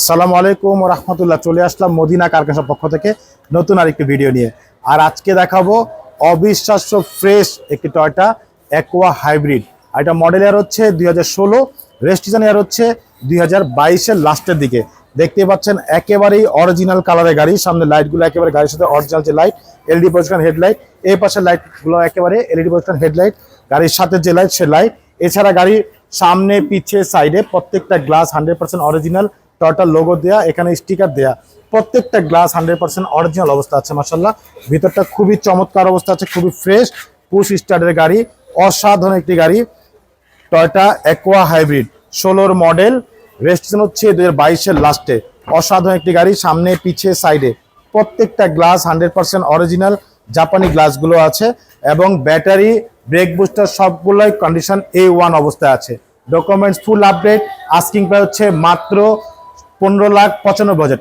আসসালামু আলাইকুম ওয়া রাহমাতুল্লাহ। চলে আসলাম মদিনা কারখানার পক্ষ থেকে নতুন আরেকটি ভিডিও নিয়ে। আর আজকে দেখাবো অবিশ্বাস্য ফ্রেশ একটি টয়োটা অ্যাকোয়া হাইব্রিড। আর এটা মডেল ইয়ার হচ্ছে 2016, রেজিস্ট্রেশন ইয়ার হচ্ছে 2022-এর লাস্টের দিকে। দেখতে পাচ্ছেন একেবারেই অরিজিনাল কালারের গাড়ি। সামনে লাইটগুলো একেবারে গাড়ির সাথে অরিজিনাল যে লাইট, এলইডি পজিশন হেডলাইট, এই পাশের লাইটগুলো একেবারে এলইডি পজিশন হেডলাইট, গাড়ির সাথে যে লাইট সে লাইট। এছাড়া গাড়ির সামনে পিছে সাইডে প্রত্যেকটা গ্লাস 100% অরিজিনাল, টয়োটার লোগো দেয়া, এখানে স্টিকার দেয়া, প্রত্যেকটা গ্লাস 100% অরিজিনাল অবস্থা আছে। মাশাআল্লাহ, ভিতরটা খুবই চমৎকার অবস্থা আছে, খুবই ফ্রেশ, পুশ স্টার্টের গাড়ি, অসাধারণ একটি গাড়ি। টয়োটা অ্যাকোয়া হাইব্রিড 16-র মডেল, রেজিস্ট্রেশন হচ্ছে 2022-এর লাস্টে। অসাধারণ একটি গাড়ি, সামনে পিছে সাইডে প্রত্যেকটা গ্লাস 100% অরিজিনাল জাপানি গ্লাসগুলো আছে, এবং ব্যাটারি, ব্রেক বুস্টার সবগুলোই কন্ডিশন A1 অবস্থায় আছে। Documents full update. Asking price হচ্ছে মাত্র 15,95,000।